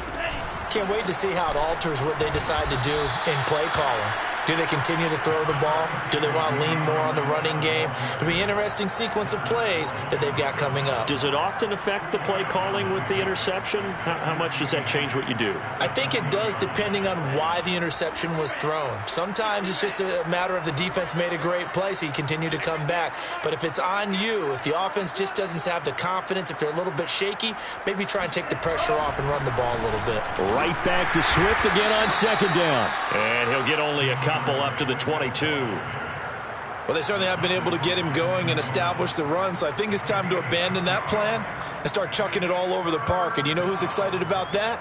Can't wait to see how it alters what they decide to do in play calling. Do they continue to throw the ball? Do they want to lean more on the running game? It'll be an interesting sequence of plays that they've got coming up. Does it often affect the play calling with the interception? How much does that change what you do? I think it does, depending on why the interception was thrown. Sometimes it's just a matter of the defense made a great play, so you continue to come back. But if it's on you, if the offense just doesn't have the confidence, if they're a little bit shaky, maybe try and take the pressure off and run the ball a little bit. Right back to Swift again on second down. And he'll get only a couple up to the 22. Well, they certainly have been able to get him going and establish the run, so I think it's time to abandon that plan and start chucking it all over the park. And you know who's excited about that?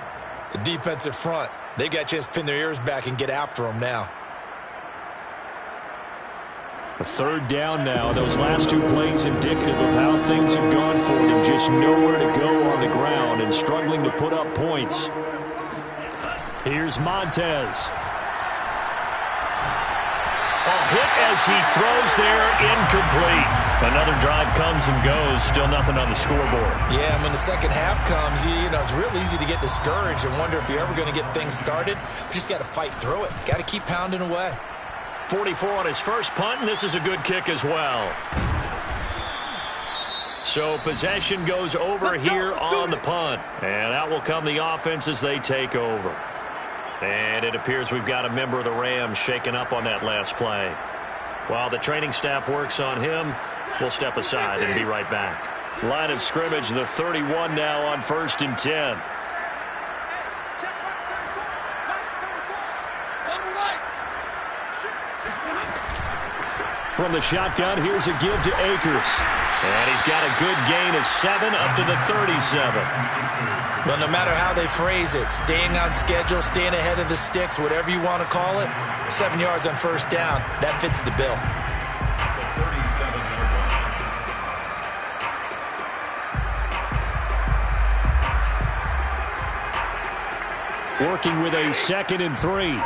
The defensive front. They got a chance to pin their ears back and get after him now. A third down now. Those last two plays indicative of how things have gone for them. Just nowhere to go on the ground and struggling to put up points. Here's Montez. A hit as he throws there, incomplete. Another drive comes and goes, still nothing on the scoreboard. Yeah, when the second half comes, you know, it's real easy to get discouraged and wonder if you're ever going to get things started. You just got to fight through it. Got to keep pounding away. 44 on his first punt, and this is a good kick as well. So possession goes over here on the punt. And out will come the offense as they take over. And it appears we've got a member of the Rams shaken up on that last play. While the training staff works on him, we'll step aside and be right back. Line of scrimmage, the 31 now on 1st and 10. From the shotgun, here's a give to Akers. And he's got a good gain of 7 up to the 37. Well, no matter how they phrase it, staying on schedule, staying ahead of the sticks, whatever you want to call it, 7 yards on first down, that fits the bill. Working with a 2nd and 3.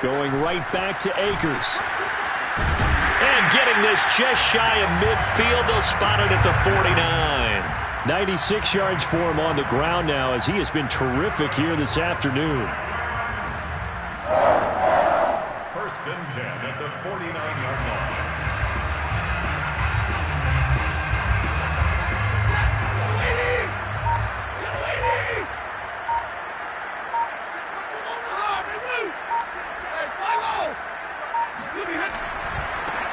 Going right back to Akers. And getting this just shy of midfield. They'll spot it at the 49. 96 yards for him on the ground now as he has been terrific here this afternoon. 1st and 10 at the 49-yard line.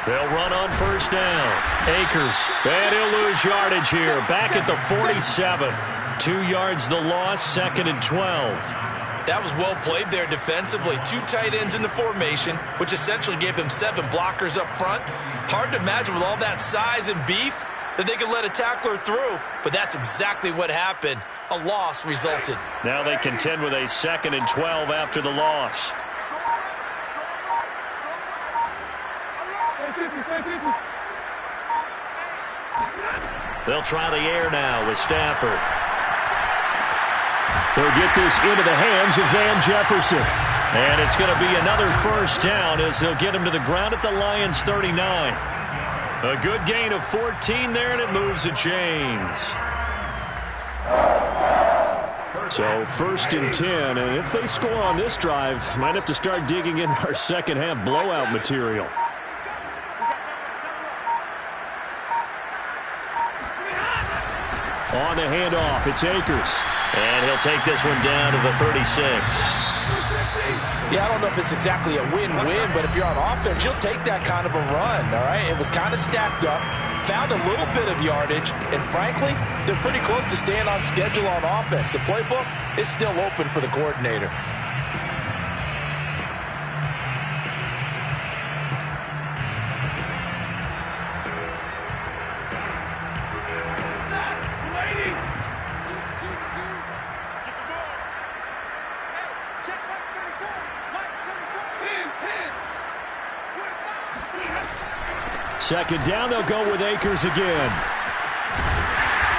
They'll run on first down. Akers. And he'll lose yardage here. Back at the 47. 2 yards the loss. 2nd and 12. That was well played there defensively. 2 tight ends in the formation, which essentially gave them 7 blockers up front. Hard to imagine with all that size and beef that they could let a tackler through. But that's exactly what happened. A loss resulted. Now they contend with a 2nd and 12 after the loss. They'll try the air now with Stafford. They'll get this into the hands of Van Jefferson. And it's going to be another first down as they'll get him to the ground at the Lions 39. A good gain of 14 there, and it moves the chains. So 1st and 10, and if they score on this drive, might have to start digging in our second half blowout material. On the handoff, it's Akers. And he'll take this one down to the 36. Yeah, I don't know if it's exactly a win-win, but if you're on offense, you'll take that kind of a run, all right? It was kind of stacked up, found a little bit of yardage, and frankly, they're pretty close to staying on schedule on offense. The playbook is still open for the coordinator. Second down, they'll go with Akers again.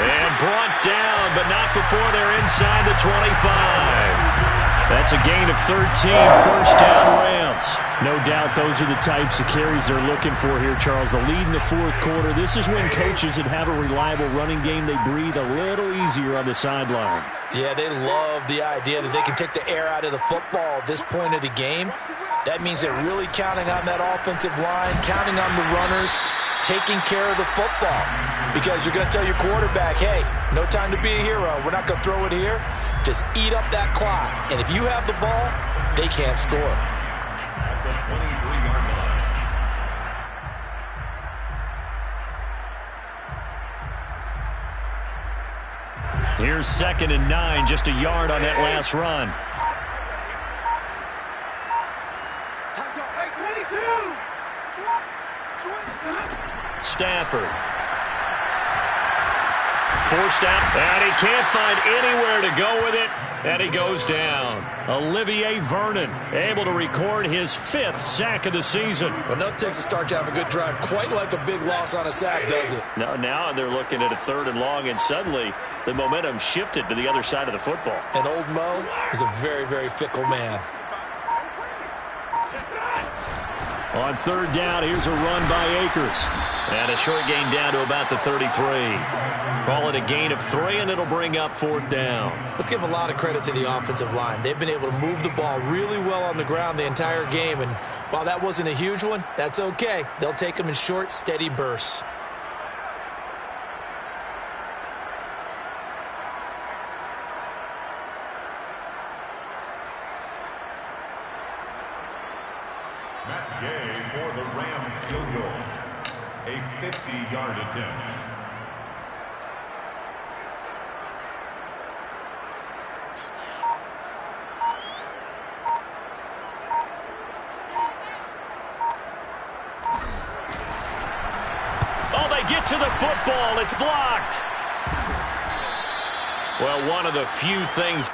And brought down, but not before they're inside the 25. That's a gain of 13, first down Rams. No doubt those are the types of carries they're looking for here, Charles. The lead in the fourth quarter. This is when coaches that have a reliable running game, they breathe a little easier on the sideline. Yeah, they love the idea that they can take the air out of the football at this point of the game. That means they're really counting on that offensive line, counting on the runners, taking care of the football. Because you're going to tell your quarterback, hey, no time to be a hero. We're not going to throw it here. Just eat up that clock. And if you have the ball, they can't score. At the 23-yard line. Here's 2nd and 9, just a yard on that last run. Stafford. Forced out, and he can't find anywhere to go with it, and he goes down. Olivier Vernon able to record his 5th sack of the season. Well, nothing takes a start to have a good drive quite like a big loss on a sack, does it? No, now they're looking at a 3rd and long, and suddenly the momentum shifted to the other side of the football. And old Mo is a very, very fickle man. On 3rd down, here's a run by Akers. And a short gain down to about the 33. Call it a gain of 3, and it'll bring up 4th down. Let's give a lot of credit to the offensive line. They've been able to move the ball really well on the ground the entire game. And while that wasn't a huge one, that's okay. They'll take them in short, steady bursts. Matt Gay for the Rams field goal. A 50-yard attempt. Oh, they get to the football. It's blocked. Well, one of the few things.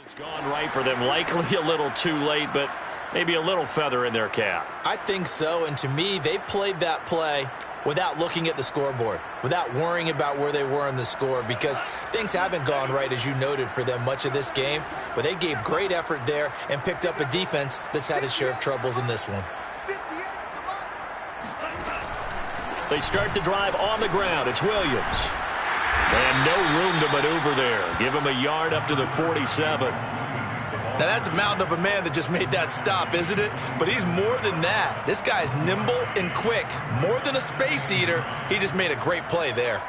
It's gone right for them. Likely a little too late, but maybe a little feather in their cap. I think so, and to me, they played that play without looking at the scoreboard, without worrying about where they were in the score, because things haven't gone right, as you noted, for them much of this game, but they gave great effort there and picked up a defense that's had its share of troubles in this one. They start the drive on the ground. It's Williams. And no room to maneuver there. Give him a yard up to the 47. Now, that's a mountain of a man that just made that stop, isn't it? But he's more than that. This guy's nimble and quick. More than a space eater. He just made a great play there.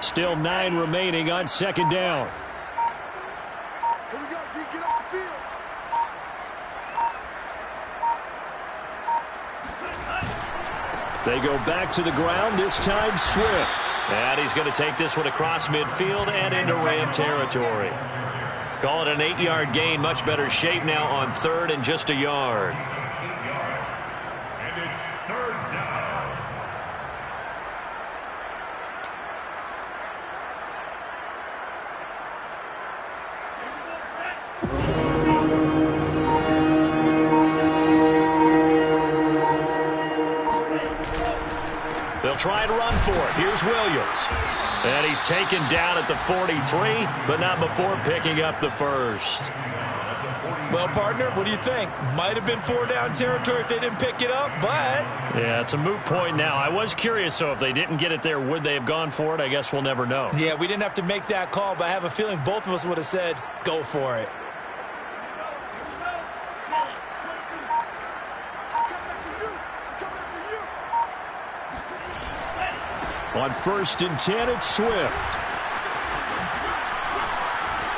Still 9 remaining on 2nd down. Here we go, D. Get off the field. They go back to the ground, this time Swift. And he's going to take this one across midfield and into Ram territory. Call it an 8-yard gain. Much better shape now on 3rd and just a yard. 8 yards. And it's 3rd down. Here's Williams. And he's taken down at the 43, but not before picking up the first. Well, partner, what do you think? Might have been 4-down territory if they didn't pick it up, but... Yeah, it's a moot point now. I was curious, so if they didn't get it there, would they have gone for it? I guess we'll never know. Yeah, we didn't have to make that call, but I have a feeling both of us would have said, go for it. On 1st and 10, it's Swift.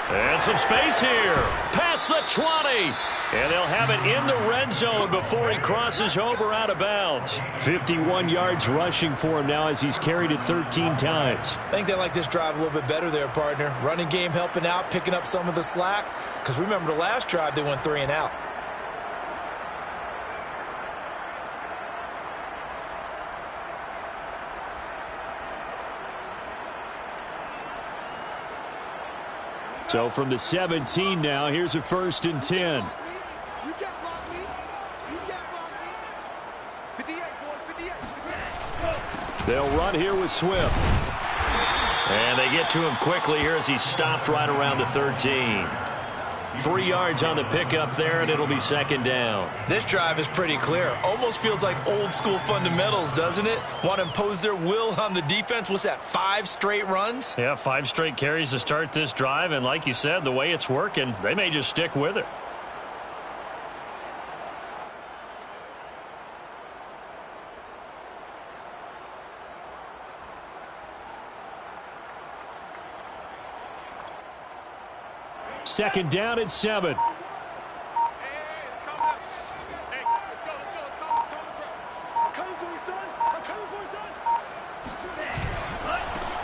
And some space here. Past the 20. And they'll have it in the red zone before he crosses over out of bounds. 51 yards rushing for him now as he's carried it 13 times. I think they like this drive a little bit better there, partner. Running game helping out, picking up some of the slack. Because remember the last drive, they went 3 and out. So from the 17 now, here's a 1st and 10. You can't block me. You can't block me. 58, boys, 58. They'll run here with Swift. And they get to him quickly here as he stopped right around the 13. 3 yards on the pickup there, and it'll be 2nd down. This drive is pretty clear. Almost feels like old school fundamentals, doesn't it? Want to impose their will on the defense. What's that, 5 straight runs? Yeah, 5 straight carries to start this drive, and like you said, the way it's working, they may just stick with it. Second down and 7. Hey, it's coming up. Hey, let's go. I'm coming for you, son. I'm coming for you, son.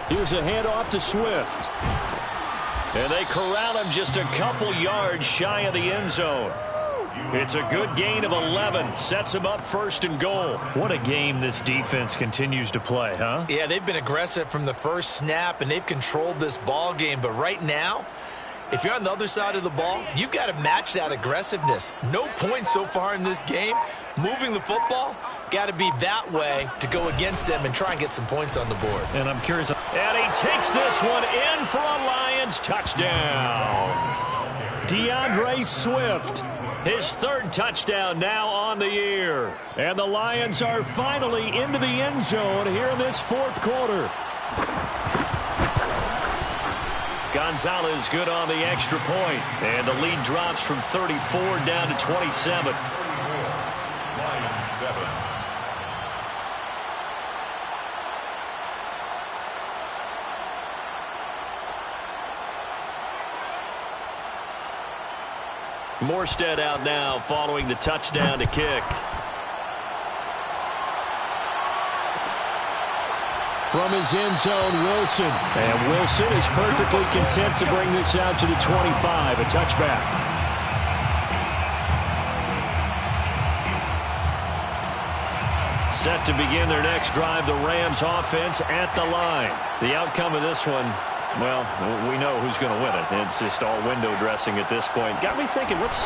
Here's a handoff to Swift. And they corral him just a couple yards shy of the end zone. It's a good gain of 11. Sets him up 1st and goal. What a game this defense continues to play, huh? Yeah, they've been aggressive from the first snap, and they've controlled this ball game. But right now, if you're on the other side of the ball, you've got to match that aggressiveness. No points so far in this game. Moving the football, got to be that way to go against them and try and get some points on the board. And I'm curious. And he takes this one in for a Lions touchdown. DeAndre Swift, his 3rd touchdown now on the year. And the Lions are finally into the end zone here in this 4th quarter. Gonzalez good on the extra point. And the lead drops from 34 down to 27. Lions 7. Morstead out now following the touchdown to kick. From his end zone, Wilson. And Wilson is perfectly content to bring this out to the 25, a touchback. Set to begin their next drive, the Rams offense at the line. The outcome of this one, well, we know who's going to win it. It's just all window dressing at this point. Got me thinking, what's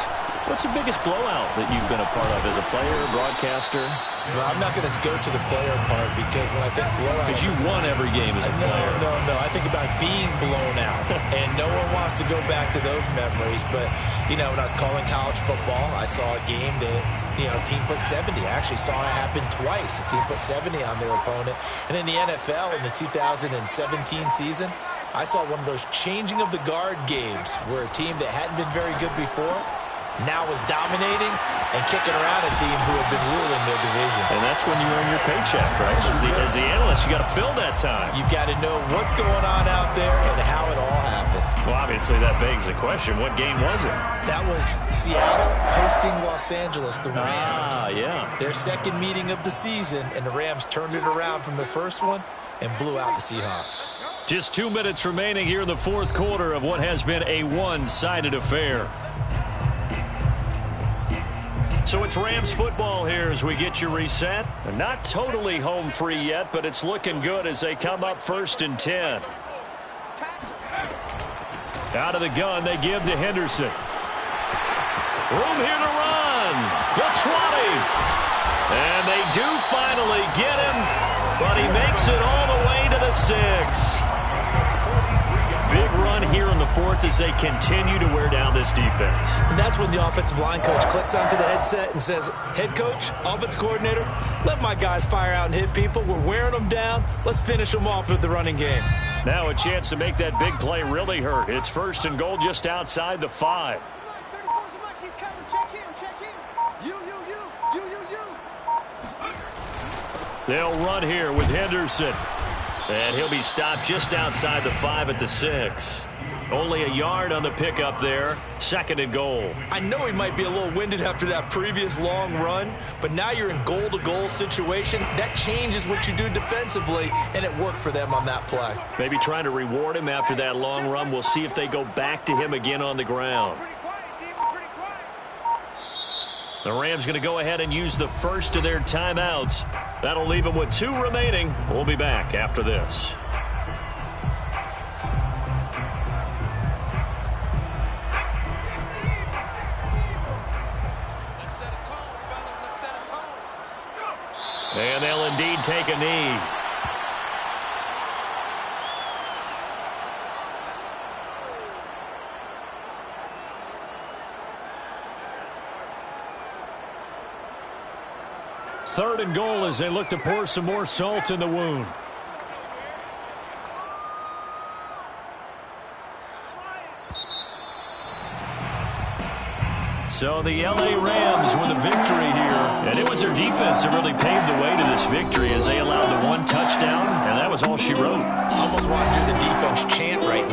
the biggest blowout that you've been a part of as a player, broadcaster? Well, I'm not going to go to the player part because when I think blowout... Because you won every game as a player. No. I think about being blown out. And no one wants to go back to those memories. But, you know, when I was calling college football, I saw a game that, you know, a team put 70. I actually saw it happen twice. A team put 70 on their opponent. And in the NFL, in the 2017 season, I saw one of those changing of the guard games where a team that hadn't been very good before now was dominating and kicking around a team who had been ruling their division. And that's when you earn your paycheck, right? As the analyst, you got to fill that time. You've got to know what's going on out there and how it all happened. Well, obviously, that begs the question, what game was it? That was Seattle hosting Los Angeles, the Rams. Yeah. Their 2nd meeting of the season, and the Rams turned it around from the first one and blew out the Seahawks. Just 2 minutes remaining here in the 4th quarter of what has been a one-sided affair. So it's Rams football here as we get you reset. And not totally home free yet, but it's looking good as they come up 1st and 10. Out of the gun, they give to Henderson. Room here to run. The 20. And they do finally get him, but he makes it all the way to 6. Big run here in the fourth as they continue to wear down this defense. And that's when the offensive line coach clicks onto the headset and says, head coach, offense coordinator, let my guys fire out and hit people. We're wearing them down. Let's finish them off with the running game. Now a chance to make that big play really hurt. It's 1st and goal just outside the 5. They'll run here with Henderson. And he'll be stopped just outside the 5 at the 6. Only a yard on the pickup there. 2nd and goal. I know he might be a little winded after that previous long run, but now you're in goal-to-goal situation. That changes what you do defensively, and it worked for them on that play. Maybe trying to reward him after that long run. We'll see if they go back to him again on the ground. The Rams going to go ahead and use the first of their timeouts. That'll leave them with 2 remaining. We'll be back after this. And they'll indeed take a knee. Third and goal as they look to pour some more salt in the wound. So the L.A. Rams with a victory here. And it was their defense that really paved the way to this victory as they allowed the 1 touchdown, and that was all she wrote. Almost want to do the